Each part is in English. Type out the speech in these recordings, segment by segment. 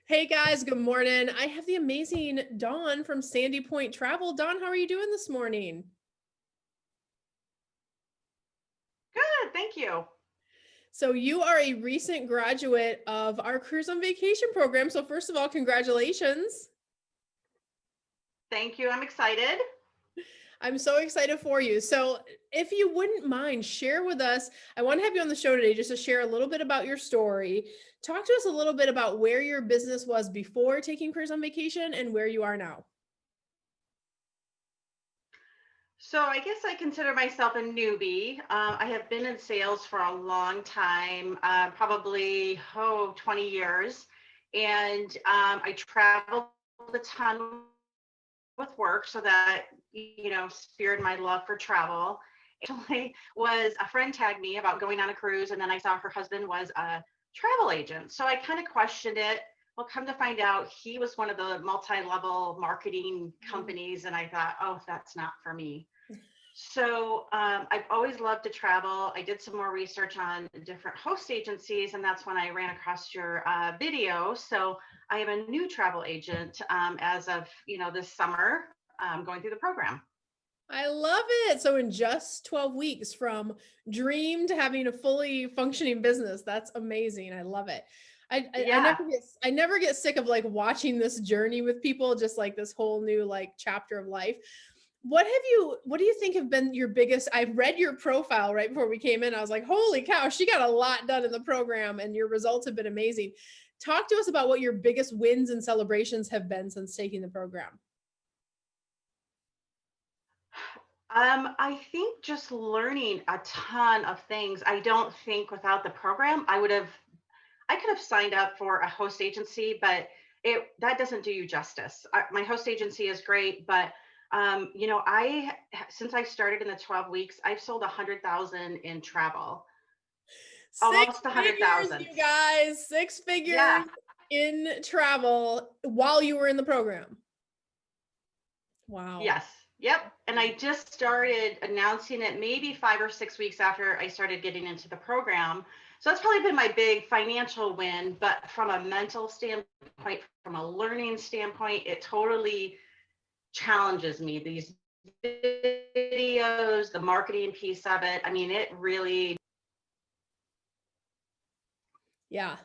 Hey guys, good morning. I have the amazing Dawn from Sandy Point Travel. Dawn, how are you doing this morning? Good, thank you. So, you are a recent graduate of our Cruise on Vacation program. So, first of all, congratulations. Thank you. I'm excited. I'm so excited for you. So, if you wouldn't mind, share with us. I want to have you on the show today just to share a little bit about your story. Talk to us a little bit about where your business was before taking Cruise on Vacation and where you are now. So, I guess I consider myself a newbie. I have been in sales for a long time, probably 20 years. And I traveled a ton with work so that, speared my love for travel. Actually, was a friend tagged me about going on a cruise, and then I saw her husband was a travel agent. So I kind of questioned it. Well, come to find out, he was one of the multi-level marketing companies, and I thought, oh, that's not for me. So I've always loved to travel. I did some more research on different host agencies, and that's when I ran across your video. So I am a new travel agent as of this summer, going through the program. I love it. So in just 12 weeks from dream to having a fully functioning business, that's amazing. I love it. Yeah. I never get sick of like watching this journey with people, just like this whole new like chapter of life. What do you think have been your biggest? I read your profile right before we came in. I was like, holy cow, she got a lot done in the program and your results have been amazing. Talk to us about what your biggest wins and celebrations have been since taking the program. I think just learning a ton of things. I don't think without the program, I could have signed up for a host agency, but it that doesn't do you justice. My host agency is great, but I since I started in the 12 weeks, I've sold 100,000 in travel, Six almost a hundred figures, thousand. you guys, six Yeah. figures in travel while you were in the program. Wow. Yes. Yep. And I just started announcing it maybe 5 or 6 weeks after I started getting into the program. So that's probably been my big financial win. But from a mental standpoint, from a learning standpoint, it totally challenges me. These videos, the marketing piece of it. I mean, it really. Yeah,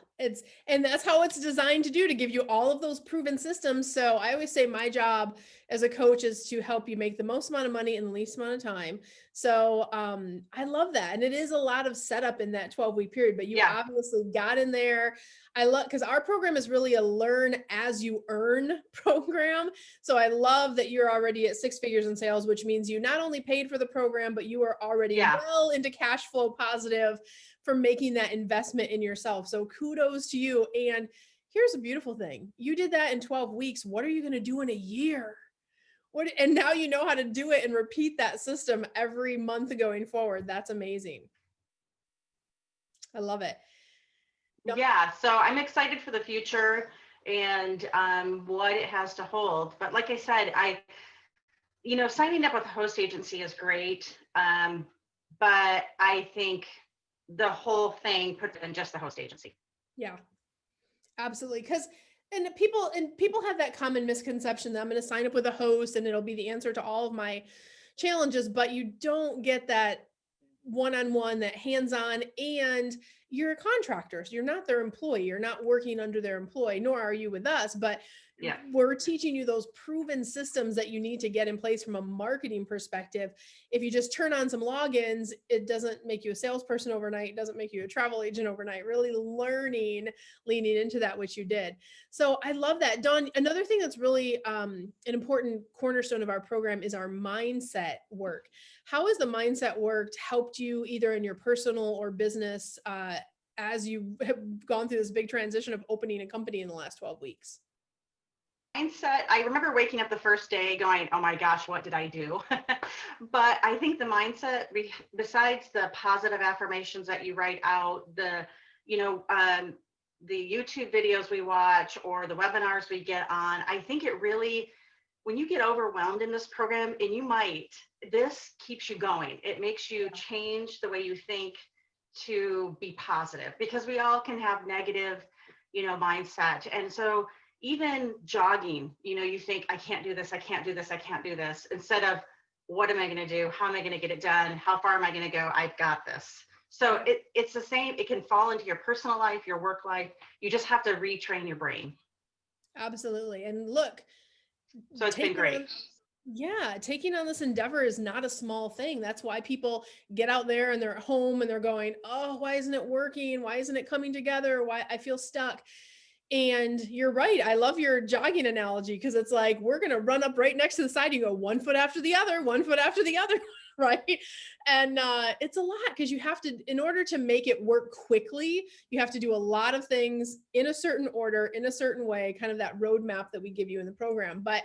and that's how it's designed to do to give you all of those proven systems. So I always say my job as a coach is to help you make the most amount of money in the least amount of time. So I love that. And it is a lot of setup in that 12-week period, but you Yeah. obviously got in there. I love because our program is really a learn as you earn program. So I love that you're already at six figures in sales, which means you not only paid for the program, but you are already Yeah. well into cash flow positive for making that investment in yourself. So kudos to you. And here's a beautiful thing. You did that in 12 weeks. What are you going to do in a year? And now you know how to do it and repeat that system every month going forward. That's amazing. I love it. Yeah. So I'm excited for the future and what it has to hold. But like I said, signing up with a host agency is great. But I think the whole thing put in just the host agency. Yeah, absolutely. Because and people have that common misconception that I'm going to sign up with a host and it'll be the answer to all of my challenges, but you don't get that one-on-one, that hands-on, and you're a contractor. So you're not their employee. You're not working under their employee, nor are you with us, but Yeah. we're teaching you those proven systems that you need to get in place from a marketing perspective. If you just turn on some logins, it doesn't make you a salesperson overnight. It doesn't make you a travel agent overnight. Really leaning into that, which you did. So I love that. Dawn, another thing that's really an important cornerstone of our program is our mindset work. How has the mindset work helped you either in your personal or business as you have gone through this big transition of opening a company in the last 12 weeks? Mindset, I remember waking up the first day going, oh my gosh, what did I do? But I think the mindset, besides the positive affirmations that you write out, you know, um, the YouTube videos we watch or the webinars we get on, I think it really, when you get overwhelmed in this program, and this keeps you going. It makes you change the way you think to be positive because we all can have negative, mindset. And so even jogging, you think, I can't do this, I can't do this, I can't do this, instead of what am I going to do? How am I going to get it done? How far am I going to go? I've got this. So it's the same. It can fall into your personal life, your work life. You just have to retrain your brain. Absolutely. And look, So it's been great. taking on this endeavor is not a small thing. That's why people get out there and they're at home and they're going, oh, why isn't it working? Why isn't it coming together? Why I feel stuck. And you're right. I love your jogging analogy, because it's like, we're going to run up right next to the side. You go one foot after the other, one foot after the other. Right. And it's a lot, because you have to, in order to make it work quickly, you have to do a lot of things in a certain order, in a certain way, kind of that roadmap that we give you in the program. But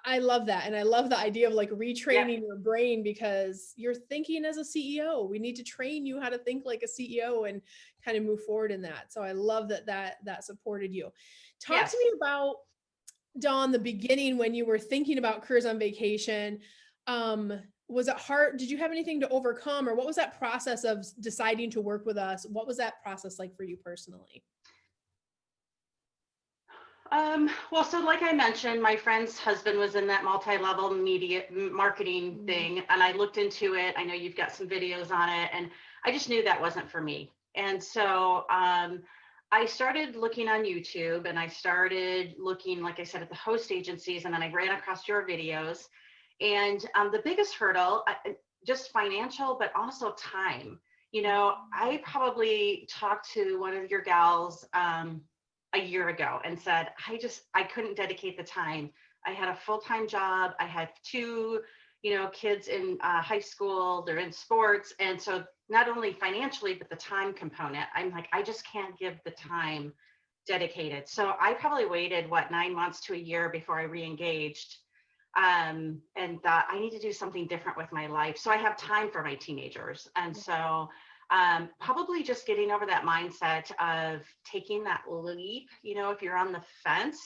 I love that. And I love the idea of like retraining your brain, because you're thinking as a CEO. We need to train you how to think like a CEO and kind of move forward in that. So I love that supported you. Talk to me about, Dawn, the beginning when you were thinking about Careers on Vacation. Was it hard? Did you have anything to overcome, or what was that process of deciding to work with us? What was that process like for you personally? Well, so like I mentioned, my friend's husband was in that multi-level media marketing thing, and I looked into it. I know you've got some videos on it, and I just knew that wasn't for me. And so I started looking on YouTube, and I started looking, like I said, at the host agencies, and then I ran across your videos. And the biggest hurdle, just financial, but also time. I probably talked to one of your gals a year ago and said, I couldn't dedicate the time. I had a full-time job. I had two, kids in high school, they're in sports. And so not only financially, but the time component, I'm like, I just can't give the time dedicated. So I probably waited 9 months to a year before I re-engaged, and thought I need to do something different with my life. So I have time for my teenagers. And so probably just getting over that mindset of taking that leap. If you're on the fence,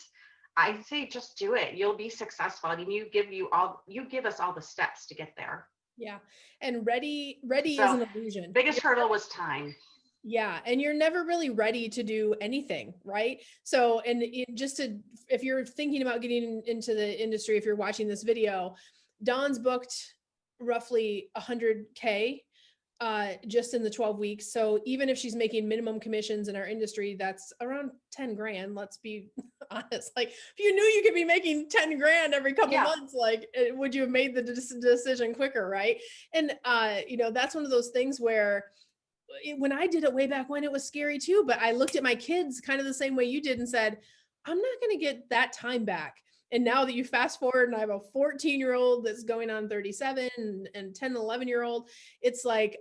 I'd say just do it. You'll be successful. I mean, you give us all the steps to get there. Yeah. And ready is an illusion. Biggest hurdle was time. Yeah. And you're never really ready to do anything, right? So, and if you're thinking about getting into the industry, if you're watching this video, Dawn's booked roughly 100K just in the 12 weeks. So even if she's making minimum commissions in our industry, that's around 10 grand. Let's be honest. Like, if you knew you could be making 10 grand every couple months, like, would you have made the decision quicker? Right. And, that's one of those things where when I did it way back when, it was scary too, but I looked at my kids kind of the same way you did and said, I'm not going to get that time back. And now that you fast forward and I have a 14-year-old that's going on 37 and 10, 11-year-old, it's like,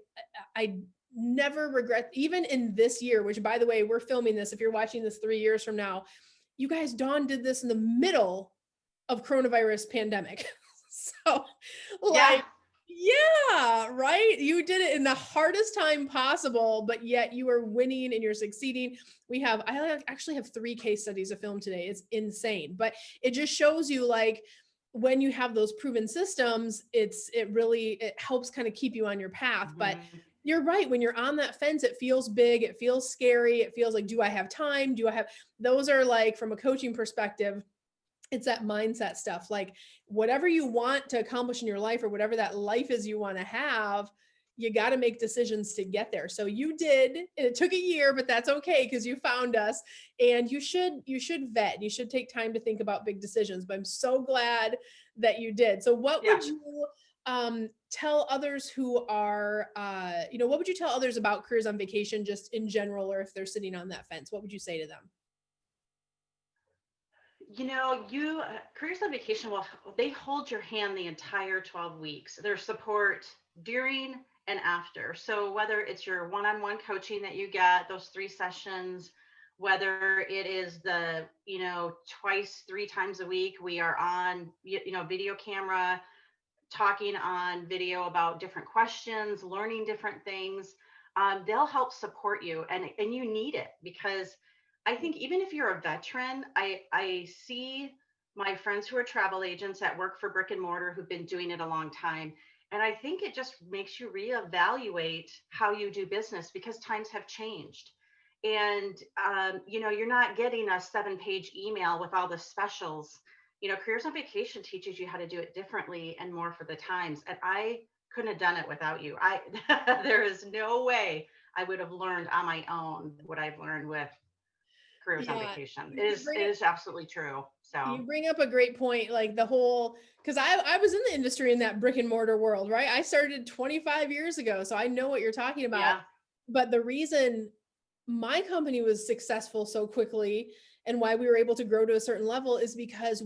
I never regret, even in this year, which, by the way, we're filming this. If you're watching this 3 years from now, you guys, Dawn did this in the middle of coronavirus pandemic. So like, yeah, right. You did it in the hardest time possible, but yet you are winning and you're succeeding. I actually have 3 case studies to film today. It's insane, but it just shows you, like, when you have those proven systems, it helps kind of keep you on your path. But you're right. When you're on that fence, it feels big. It feels scary. It feels like, do I have time? Those are, like, from a coaching perspective, it's that mindset stuff. Like, whatever you want to accomplish in your life, or whatever that life is you want to have, you got to make decisions to get there. So you did, and it took a year, but that's okay, because you found us. And you should vet. You should take time to think about big decisions. But I'm so glad that you did. So what would you tell others who are, what would you tell others about Careers on Vacation, just in general, or if they're sitting on that fence? What would you say to them? Careers on Vacation, they hold your hand the entire 12 weeks. Their support during and after. So whether it's your one-on-one coaching that you get, those 3 sessions, whether it is the, 3 times a week, we are on, video camera, talking on video about different questions, learning different things, they'll help support you. And you need it, because I think even if you're a veteran, I see my friends who are travel agents that work for brick and mortar who've been doing it a long time. And I think it just makes you reevaluate how you do business, because times have changed. And, you're not getting a 7-page email with all the specials. Careers on Vacation teaches you how to do it differently and more for the times. And I couldn't have done it without you. There is no way I would have learned on my own what I've learned with Careers on Yeah. Vacation. You It is absolutely true. So bring up a great point, like the whole, because I was in the industry in that brick and mortar world, right? I started 25 years ago, so I know what you're talking about. yeah, But the reason my company was successful so quickly and why we were able to grow to a certain level is because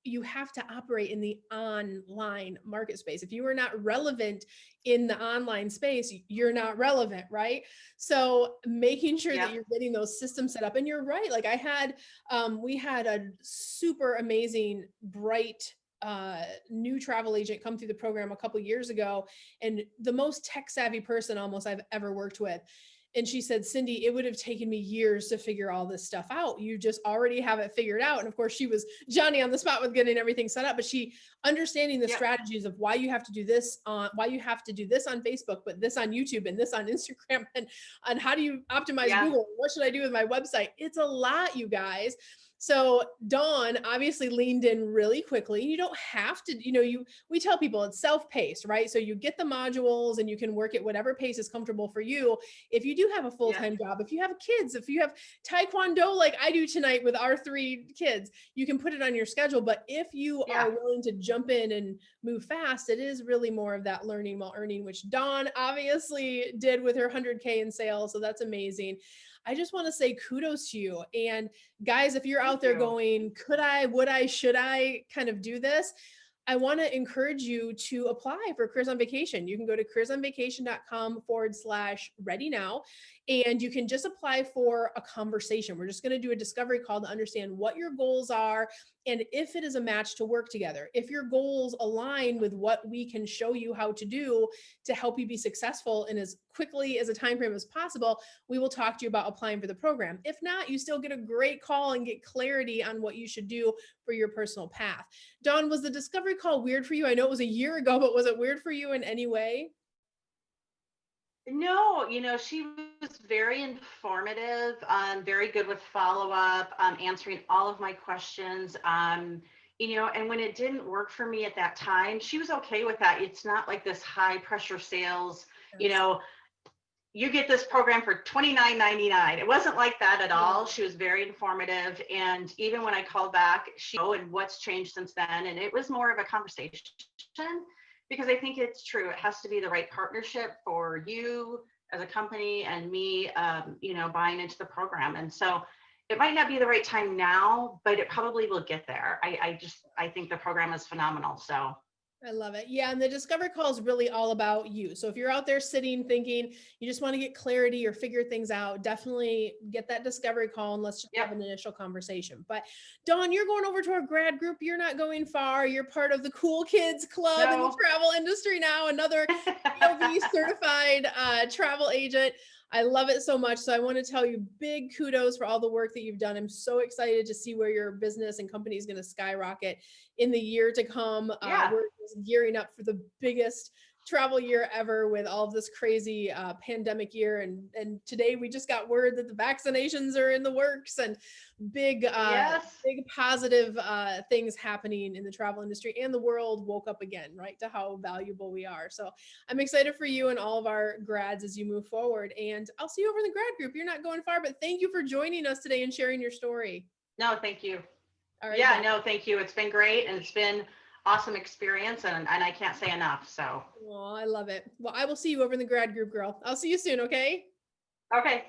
you have to operate in the online market space. If you are not relevant in the online space, you're not relevant, right? So making sure that yeah, you're getting those systems set up. And you're right, like we had a super amazing, bright new travel agent come through the program a couple years ago, and the most tech savvy person almost I've ever worked with. And she said, Cyndi, it would have taken me years to figure all this stuff out. You just already have it figured out. And of course, she was Johnny on the spot with getting everything set up, but she understanding the yeah, strategies of why you have to do this why you have to do this on Facebook, but this on YouTube and this on Instagram, and how do you optimize yeah, Google? What should I do with my website? It's a lot, you guys. So Dawn obviously leaned in really quickly. You don't have to, we tell people it's self-paced, right? So you get the modules and you can work at whatever pace is comfortable for you. If you do have a yeah, full-time job, if you have kids, if you have Taekwondo like I do tonight with our 3 kids, you can put it on your schedule. But if you yeah. are willing to jump in and move fast, it is really more of that learning while earning, which Dawn obviously did with her 100K in sales. So that's amazing. I just want to say kudos to you. And guys, if you're Thank out there you. going, could I, would I, should I kind of do this? I want to encourage you to apply for Careers on Vacation. You can go to careersonvacation.com/ready now, and you can just apply for a conversation. We're just going to do a discovery call to understand what your goals are and if it is a match to work together. If your goals align with what we can show you how to do to help you be successful in as quickly as a time frame as possible, we will talk to you about applying for the program. If not, you still get a great call and get clarity on what you should do for your personal path. Dawn, was the discovery call weird for you? I know it was a year ago, but was it weird for you in any way? No, she was very informative, very good with follow-up, answering all of my questions. And when it didn't work for me at that time, she was okay with that. It's not like this high pressure sales, you Yes. know, you get this program for $29.99. It wasn't like that at all. She was very informative. And even when I called back, and what's changed since then. And it was more of a conversation, because I think it's true. It has to be the right partnership for you as a company and me, buying into the program. And so it might not be the right time now, but it probably will get there. I think the program is phenomenal. So I love it. Yeah. And the discovery call is really all about you. So if you're out there sitting thinking you just want to get clarity or figure things out, definitely get that discovery call and let's just yep. have an initial conversation. But Dawn, you're going over to our grad group. You're not going far. You're part of the cool kids club in the No. travel industry now, another PLV certified travel agent. I love it so much. So I want to tell you big kudos for all the work that you've done. I'm so excited to see where your business and company is going to skyrocket in the year to come. Yeah. We're just gearing up for the biggest travel year ever with all of this crazy pandemic year. And today we just got word that the vaccinations are in the works and big Yes. big positive things happening in the travel industry, and the world woke up again, right, to how valuable we are. So I'm excited for you and all of our grads as you move forward, and I'll see you over in the grad group. You're not going far, but thank you for joining us today and sharing your story. No, thank you. All right. Yeah, no, thank you. It's been great. And it's been awesome experience. And I can't say enough. So. Oh, I love it. Well, I will see you over in the grad group, girl. I'll see you soon. Okay. Okay.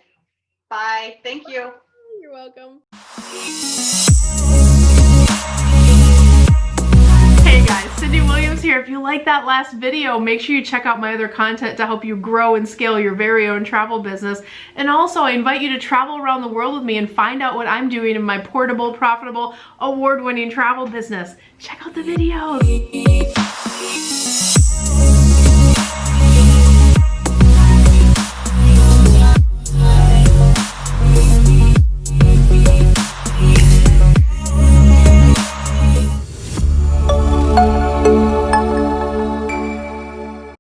Bye. Thank you. You're welcome. Hey guys, Cyndi Williams here. If you like that last video, make sure you check out my other content to help you grow and scale your very own travel business. And also, I invite you to travel around the world with me and find out what I'm doing in my portable, profitable, award-winning travel business. Check out the videos.